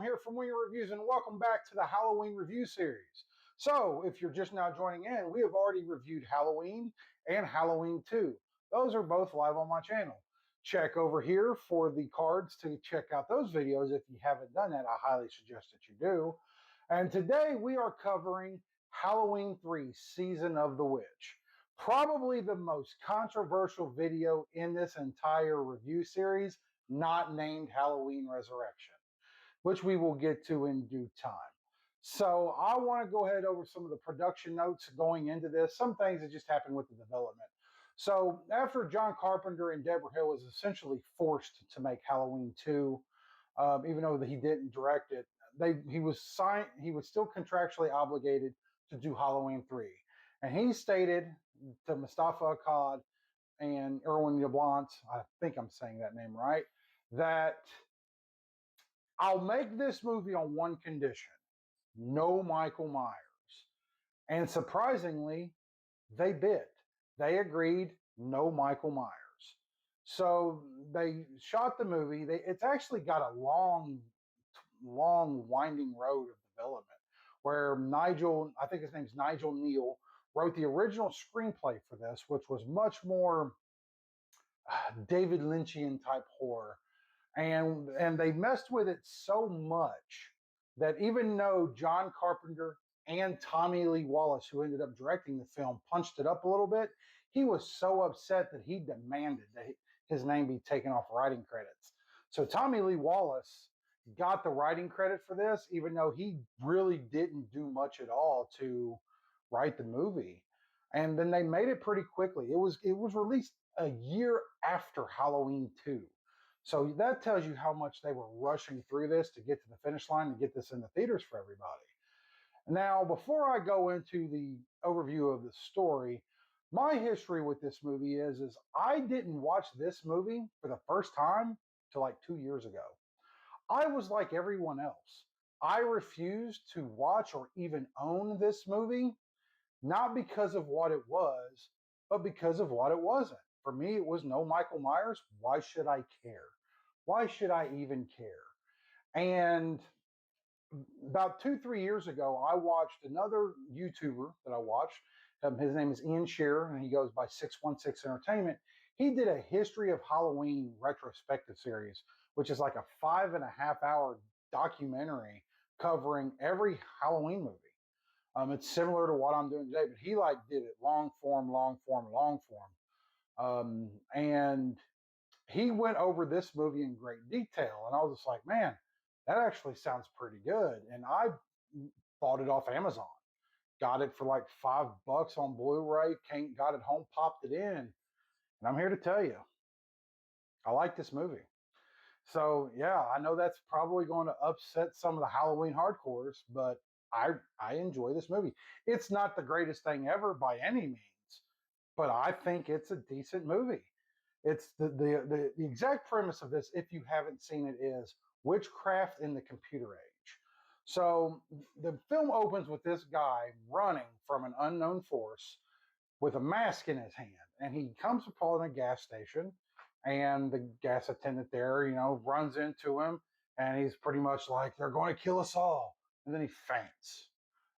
here from Wing Reviews, and welcome back to the Halloween review series. So, if you're just now joining in, we have already reviewed Halloween and Halloween 2. Those are both live on my channel. Check over here for the cards to check out those videos. If you haven't done that, I highly suggest that you do. And today we are covering Halloween 3, Season of the Witch. Probably the most controversial video in this entire review series, not named Halloween Resurrection, which we will get to in due time. So I want to go ahead over some of the production notes going into this, some things that just happened with the development. So after John Carpenter and Deborah Hill was essentially forced to make Halloween 2, even though he didn't direct it, he was still contractually obligated to do Halloween 3. And he stated to Mustafa Akkad and Erwin Yablans, I think I'm saying that name right, that I'll make this movie on one condition: no Michael Myers. And surprisingly, they bit. They agreed, no Michael Myers. So they shot the movie. It's actually got a long, winding road of development where Nigel, I think his name's Nigel Neal, wrote the original screenplay for this, which was much more David Lynchian type horror. And they messed with it so much that even though John Carpenter and Tommy Lee Wallace, who ended up directing the film, punched it up a little bit, he was so upset that he demanded that his name be taken off writing credits. So Tommy Lee Wallace got the writing credit for this, even though he really didn't do much at all to write the movie. And then they made it pretty quickly. It was released a year after Halloween 2. So that tells you how much they were rushing through this to get to the finish line and get this in the theaters for everybody. Now, before I go into the overview of the story, my history with this movie is I didn't watch this movie for the first time till like 2 years ago. I was like everyone else. I refused to watch or even own this movie, not because of what it was, but because of what it wasn't. For me, it was no Michael Myers. Why should I care? Why should I even care? And about 2-3 years ago, I watched another YouTuber that I watched. His name is Ian Shearer, and he goes by 616 Entertainment. He did a History of Halloween retrospective series, which is like a 5.5-hour documentary covering every Halloween movie. It's similar to what I'm doing today, but he did it long form. And he went over this movie in great detail. And I was just like, man, that actually sounds pretty good. And I bought it off Amazon, got it for like $5 on Blu-ray, got it home, popped it in. And I'm here to tell you, I like this movie. So yeah, I know that's probably going to upset some of the Halloween hardcores, but I enjoy this movie. It's not the greatest thing ever by any means, but I think it's a decent movie. It's the exact premise of this, if you haven't seen it, is witchcraft in the computer age. So the film opens with this guy running from an unknown force with a mask in his hand, and he comes upon a gas station, and the gas attendant there, runs into him, and he's pretty much like, they're going to kill us all. And then he faints,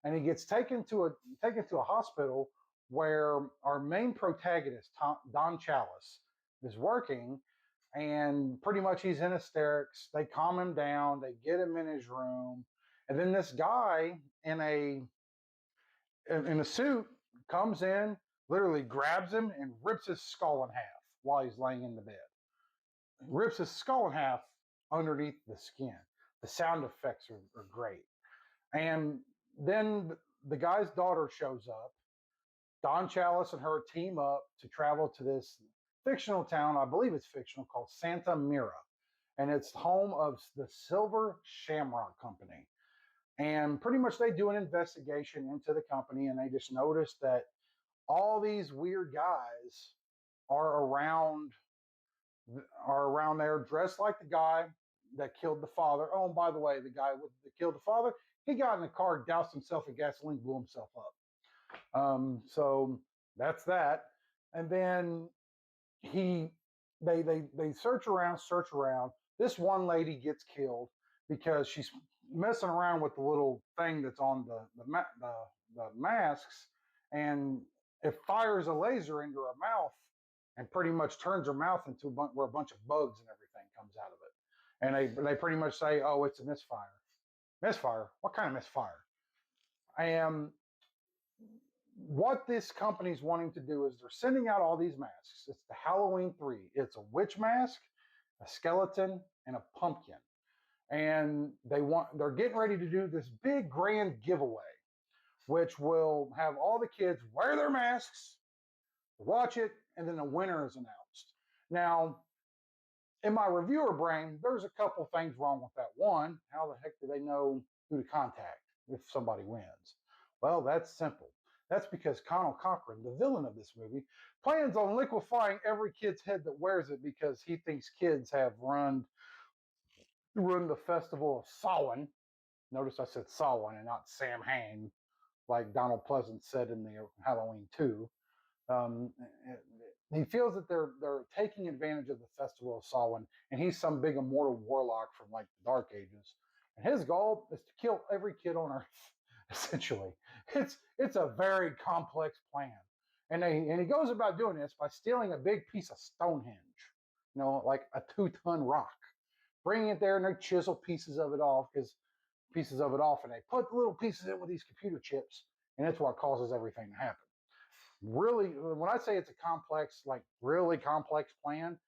and he gets taken to a hospital where our main protagonist, Don Chalice, is working, and pretty much he's in hysterics. They calm him down, they get him in his room, and then this guy in a suit comes in, literally grabs him and rips his skull in half while he's laying in the bed. Rips his skull in half underneath the skin. The sound effects are great. And then the guy's daughter shows up. Don Chalice and her team up to travel to this fictional town, I believe it's fictional, called Santa Mira. And it's home of the Silver Shamrock Company. And pretty much they do an investigation into the company, and they just notice that all these weird guys are around there dressed like the guy that killed the father. Oh, and by the way, the guy that killed the father, he got in the car, doused himself in gasoline, blew himself up. So that's that. And then they search around. This one lady gets killed because she's messing around with the little thing that's on the masks, and it fires a laser into her mouth and pretty much turns her mouth into where a bunch of bugs and everything comes out of it. And they pretty much say, "Oh, it's a misfire." Misfire? What kind of misfire? And what this company's wanting to do is they're sending out all these masks. It's the Halloween 3. It's a witch mask, a skeleton, and a pumpkin. And they're getting ready to do this big grand giveaway, which will have all the kids wear their masks, watch it, and then the winner is announced. Now, in my reviewer brain, there's a couple things wrong with that. One, how the heck do they know who to contact if somebody wins? Well, that's simple. That's because Connell Cochran, the villain of this movie, plans on liquefying every kid's head that wears it because he thinks kids have ruined the festival of Samhain. Notice I said Samhain and not Sam Hain, like Donald Pleasance said in the Halloween 2. Um, he feels that they're taking advantage of the festival of Samhain, and he's some big immortal warlock from like the Dark Ages, and his goal is to kill every kid on Earth. Essentially, it's a very complex plan, and he goes about doing this by stealing a big piece of Stonehenge, like a 2-ton rock, bringing it there, and they chisel pieces of it off, and they put the little pieces in with these computer chips, and it's what causes everything to happen. Really, when I say it's a complex, like really complex plan,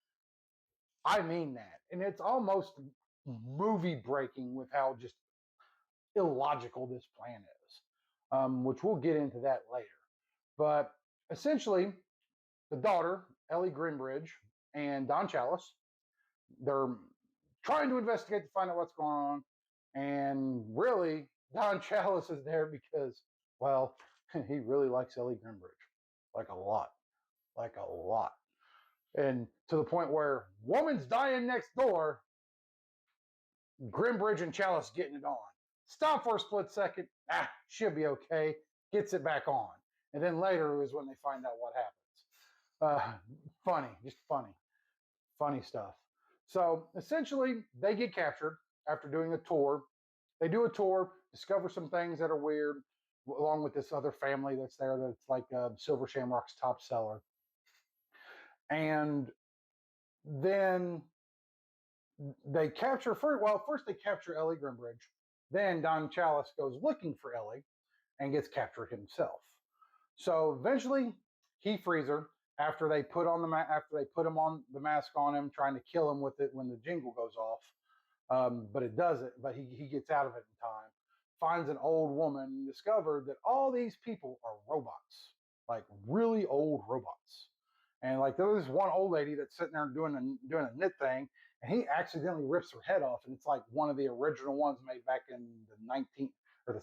I mean that. And it's almost movie breaking with how just illogical this plan is, which we'll get into that later. But essentially, the daughter, Ellie Greenbridge, and Don Chalice, they're trying to investigate to find out what's going on. And really, Don Chalice is there because, well, he really likes Ellie Greenbridge, like a lot. Like a lot. And to the point where woman's dying next door, Grimbridge and Chalice getting it on. Stop for a split second. She'll be okay. Gets it back on. And then later is when they find out what happens. Funny, just funny. Funny stuff. So essentially, they get captured after doing a tour. They do a tour, discover some things that are weird, along with this other family that's there that's like Silver Shamrock's top seller. And then they capture first they capture Ellie Grimbridge. Then Don Chalice goes looking for Ellie and gets captured himself. So eventually he frees her after they put him on the mask on him, trying to kill him with it when the jingle goes off. But it doesn't. But he gets out of it in time. Finds an old woman and discovered that all these people are robots, like really old robots. And like there was one old lady that's sitting there doing a knit thing, and he accidentally rips her head off, and it's like one of the original ones made back in the 19th or the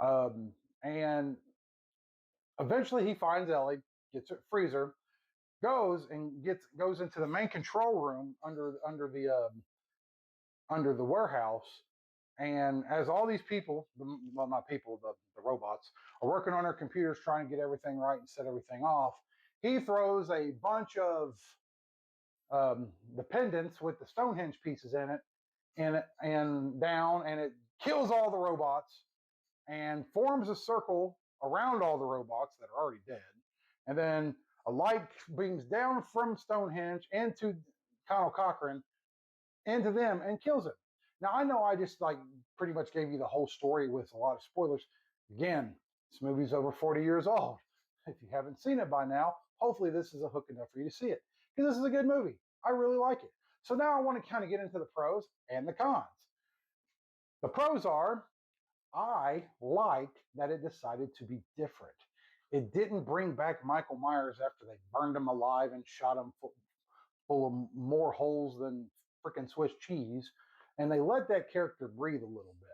1700s. And eventually he finds Ellie, gets her, frees her, goes into the main control room under the warehouse. And as all these people, well, not people, the robots, are working on their computers trying to get everything right and set everything off, he throws a bunch of the pendants with the Stonehenge pieces in it and down, and it kills all the robots and forms a circle around all the robots that are already dead. And then a light beams down from Stonehenge into Connell Cochran into them and kills him. Now I know I just like pretty much gave you the whole story with a lot of spoilers. Again, this movie's over 40 years old. If you haven't seen it by now, hopefully this is a hook enough for you to see it, because this is a good movie. I really like it. So now I want to kind of get into the pros and the cons. The pros are, I like that it decided to be different. It didn't bring back Michael Myers after they burned him alive and shot him full of more holes than freaking Swiss cheese, and they let that character breathe a little bit.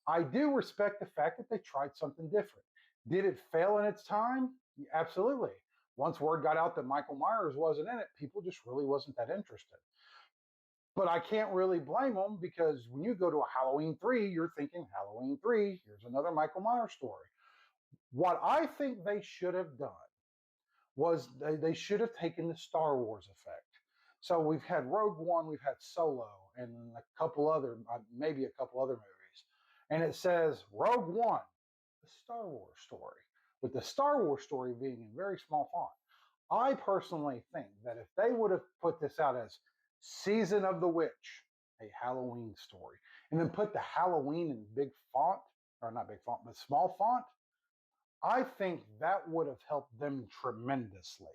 I do respect the fact that they tried something different. Did it fail in its time? Absolutely. Once word got out that Michael Myers wasn't in it, people just really wasn't that interested. But I can't really blame them, because when you go to a Halloween 3, you're thinking, Halloween 3, here's another Michael Myers story. What I think they should have done was they should have taken the Star Wars effect. So we've had Rogue One, we've had Solo, and a couple other, maybe a couple other movies. And it says Rogue One, the Star Wars story, with the Star Wars story being in very small font. I personally think that if they would have put this out as Season of the Witch, a Halloween story, and then put the Halloween in big font, or not big font, but small font, I think that would have helped them tremendously.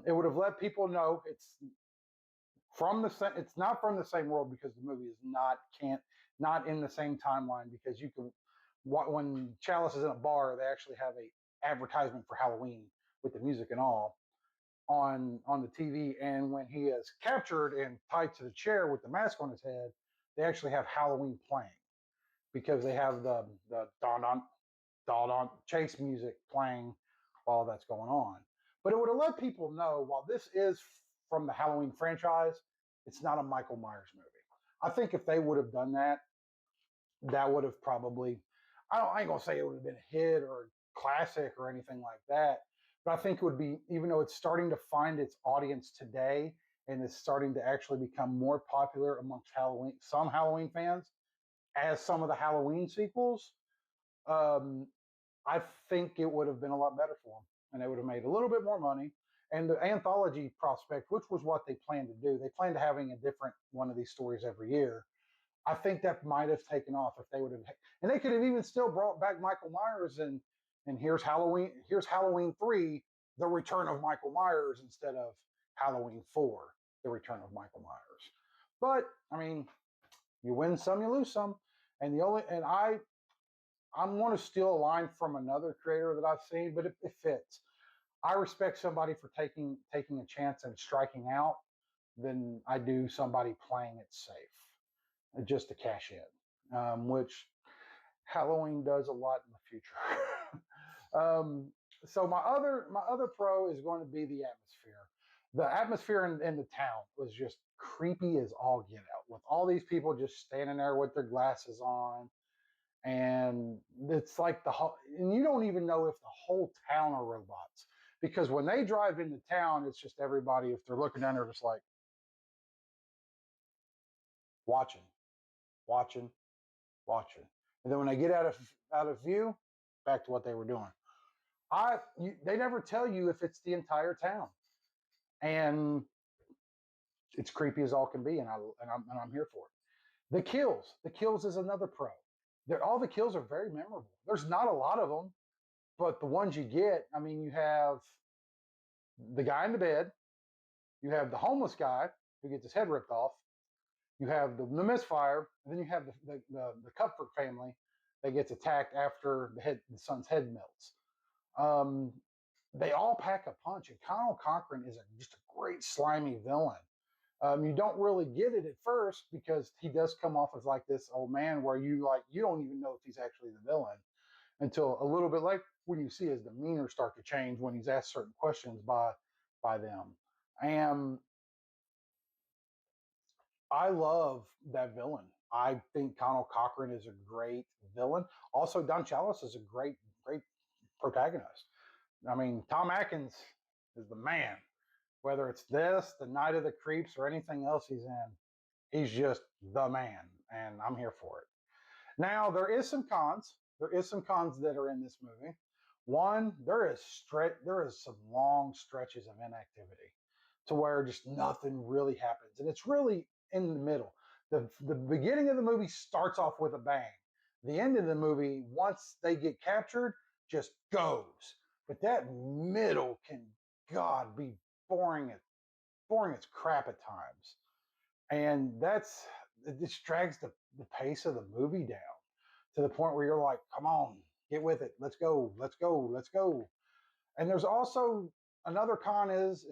It would have let people know it's not from the same world, because the movie is not in the same timeline, because you can, when Chalice is in a bar, they actually have a advertisement for Halloween with the music and all on the TV, and when he is captured and tied to the chair with the mask on his head, they actually have Halloween playing, because they have the don chase music playing while that's going on. But it would have let people know, while this is from the Halloween franchise, it's not a Michael Myers movie. I think if they would have done that, that would have probably, I ain't gonna say it would have been a hit or a classic or anything like that, but I think it would be, even though it's starting to find its audience today and is starting to actually become more popular amongst some Halloween fans, as some of the Halloween sequels, um, I think it would have been a lot better for them, and they would have made a little bit more money. And the anthology prospect, which was what they planned to do, they planned to having a different one of these stories every year. I think that might have taken off if they would have, and they could have even still brought back Michael Myers, and here's Halloween 3, the return of Michael Myers, instead of Halloween 4, the return of Michael Myers. But I mean, you win some, you lose some, and I'm going to steal a line from another creator that I've seen, but it fits. I respect somebody for taking a chance and striking out than I do somebody playing it safe just to cash in, which Halloween does a lot in the future. So my other pro is going to be the atmosphere. The atmosphere in the town was just creepy as all get out, with all these people just standing there with their glasses on, and it's like and you don't even know if the whole town are robots, because when they drive into town, it's just everybody, if they're looking down, they're just like watching, watching, watching, and then when they get out of view, back to what they were doing. They never tell you if it's the entire town, and it's creepy as all can be, and I'm here for it. The kills is another pro. All the kills are very memorable. There's not a lot of them, but the ones you get, I mean, you have the guy in the bed, you have the homeless guy who gets his head ripped off, you have the misfire, and then you have the Comfort family that gets attacked after the son's head melts. Um, they all pack a punch, and Conal Cochran is just a great slimy villain. You don't really get it at first, because he does come off as like this old man, where you don't even know if he's actually the villain until a little bit later, when you see his demeanor start to change when he's asked certain questions by them. And I love that villain. I think Conal Cochran is a great villain. Also, Don Chalice is a great protagonist. I mean, Tom Atkins is the man. Whether it's this, The Night of the Creeps, or anything else he's in, he's just the man, and I'm here for it. Now, There is some cons that are in this movie. One, there is some long stretches of inactivity, to where just nothing really happens, and it's really in the middle. The beginning of the movie starts off with a bang. The end of the movie, once they get captured, just goes. But that middle can, God, be boring boring as crap at times, and it just drags the pace of the movie down to the point where you're like, come on, get with it, let's go, let's go, let's go. And there's also another con is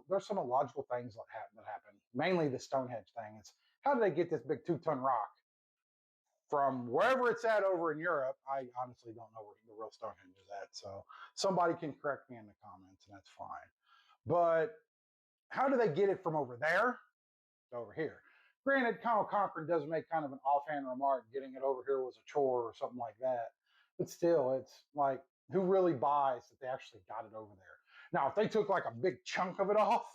there's some illogical things that happen. Mainly the Stonehenge thing. It's, how did they get this big 2-ton rock from wherever it's at over in Europe? I honestly don't know where the real Stonehenge is at, so somebody can correct me in the comments, and that's fine. But how do they get it from over there to over here? Granted, Conal Cochran does make kind of an offhand remark, getting it over here was a chore or something like that. But still, it's like, who really buys that they actually got it over there? Now, if they took like a big chunk of it off,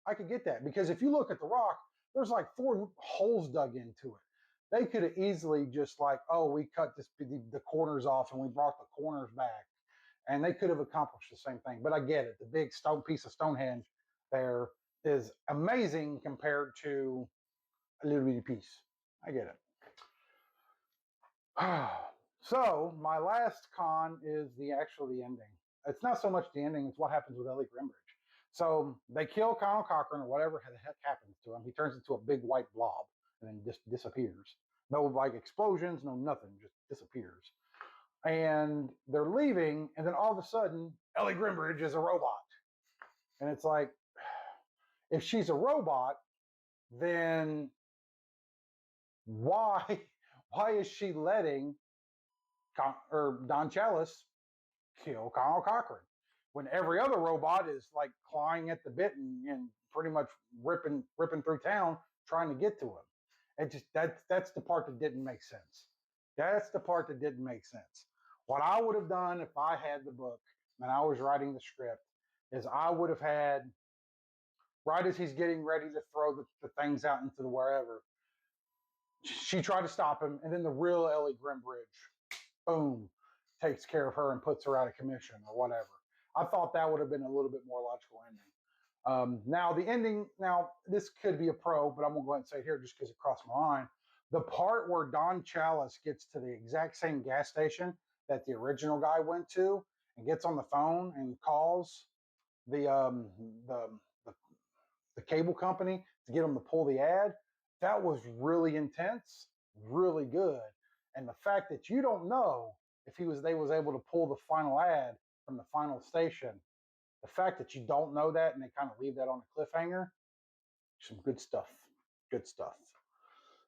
I could get that. Because if you look at the rock, There's like 4 holes dug into it. They could have easily just like, oh, we cut the corners off and we brought the corners back, and they could have accomplished the same thing. But I get it. The big stone piece of Stonehenge there is amazing compared to a little bitty piece. I get it. So my last con is the ending. It's not so much the ending; it's what happens with Ellie Grimbridge. So they kill Colonel Cochran or whatever the heck happens to him. He turns into a big white blob and then just disappears. No like explosions, no nothing, just disappears. And they're leaving, and then all of a sudden, Ellie Grimbridge is a robot, and it's like, if she's a robot, then why why is she letting Don Chalice kill Colonel Cochran when every other robot is like clawing at the bit and pretty much ripping through town trying to get to him? It just that's the part that didn't make sense. That's the part that didn't make sense. What I would have done if I had the book and I was writing the script is I would have had, right as he's getting ready to throw the things out into the wherever, she tried to stop him, and then the real Ellie Grimbridge, boom, takes care of her and puts her out of commission or whatever. I thought that would have been a little bit more logical ending. Now the ending, now this could be a pro, but I'm gonna go ahead and say it here just because it crossed my mind. The part where Don Chalice gets to the exact same gas station that the original guy went to and gets on the phone and calls the um, the, the the cable company to get them to pull the ad, that was really intense, really good. And the fact that you don't know if they was able to pull the final ad from the final station, the fact that you don't know that and they kind of leave that on a cliffhanger, some good stuff. Good stuff.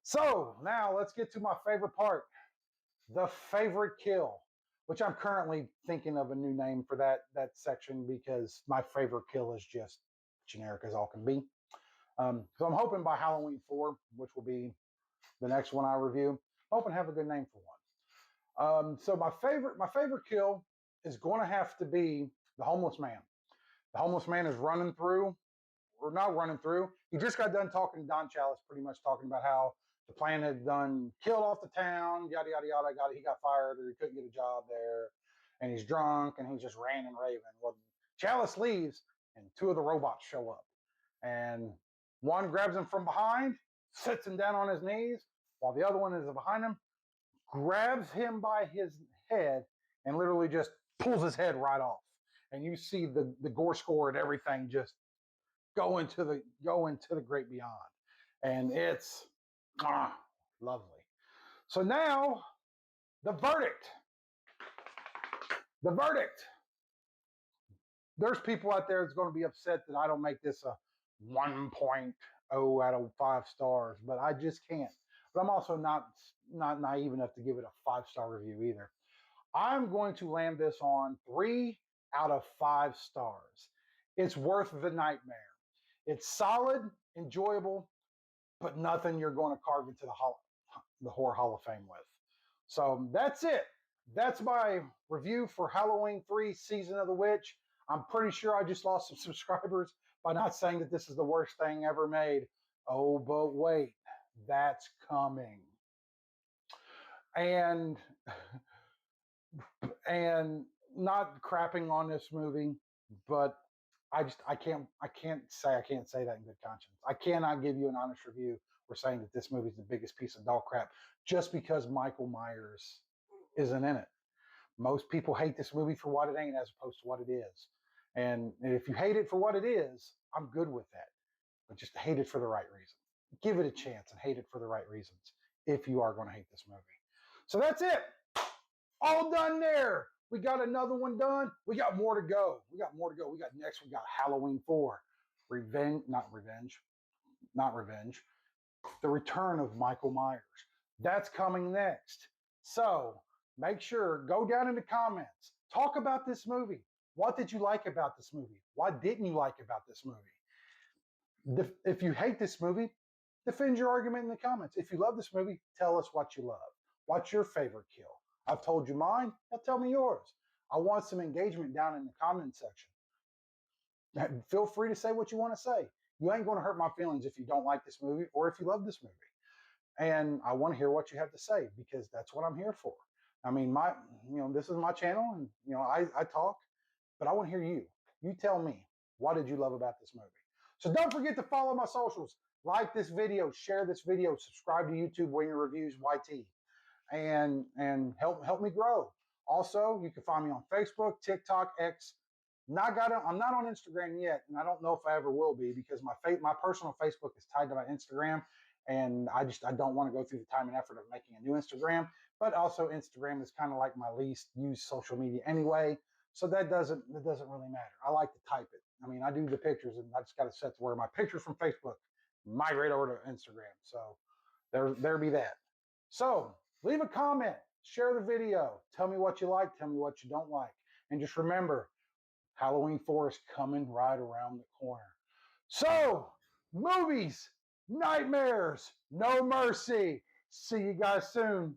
So now let's get to my favorite part, the favorite kill, which I'm currently thinking of a new name for that section because my favorite kill is just generic as all can be. So I'm hoping by Halloween 4, which will be the next one I review, I'm hoping to have a good name for one. So my favorite kill is going to have to be the homeless man. The homeless man is running through, or not running through. He just got done talking to Don Chalice, pretty much talking about how the plan had done killed off the town, yada yada yada. He got fired, or he couldn't get a job there, and he's drunk and he's just ranting and raving. Well, Chalice leaves, and 2 of the robots show up, and one grabs him from behind, sits him down on his knees, while the other one is behind him, grabs him by his head, and literally just pulls his head right off. And you see the gore score and everything just go into the great beyond. And it's lovely. So now the verdict. The verdict. There's people out there that's going to be upset that I don't make this a 1.0 out of 5 stars, but I just can't. But I'm also not naive enough to give it a 5-star review either. I'm going to land this on 3 out of 5 stars. It's worth the nightmare. It's solid, enjoyable, but nothing you're going to carve into the Horror Hall of Fame with. So that's it. That's my review for Halloween 3 Season of the Witch. I'm pretty sure I just lost some subscribers by not saying that this is the worst thing ever made. Oh, but wait, that's coming. And not crapping on this movie, but I can't say that in good conscience. I cannot give you an honest review for saying that this movie is the biggest piece of dog crap just because Michael Myers isn't in it. Most people hate this movie for what it ain't as opposed to what it is. And if you hate it for what it is, I'm good with that. But just hate it for the right reason. Give it a chance and hate it for the right reasons if you are going to hate this movie. So that's it. All done there. We got another one done. We got more to go. We got Halloween 4. Not revenge. The Return of Michael Myers. That's coming next. So make sure, go down in the comments. Talk about this movie. What did you like about this movie? What didn't you like about this movie? If you hate this movie, defend your argument in the comments. If you love this movie, tell us what you love. What's your favorite kill? I've told you mine. Now tell me yours. I want some engagement down in the comment section. Feel free to say what you want to say. You ain't going to hurt my feelings if you don't like this movie or if you love this movie. And I want to hear what you have to say because that's what I'm here for. I mean, this is my channel, and I talk, but I want to hear you. You tell me, what did you love about this movie? So don't forget to follow my socials, like this video, share this video, subscribe to YouTube Winger Reviews YT, and help me grow. Also, you can find me on Facebook, TikTok, X. I'm not on Instagram yet, and I don't know if I ever will be because my personal Facebook is tied to my Instagram, and I don't want to go through the time and effort of making a new Instagram. But also, Instagram is kind of like my least used social media anyway, so that doesn't really matter. I like to type it. I mean, I do the pictures, and I just got to set to where my pictures from Facebook migrate over to Instagram. So there be that. So leave a comment, share the video, tell me what you like, tell me what you don't like. And just remember, Halloween 4 is coming right around the corner. So, movies, nightmares, no mercy. See you guys soon.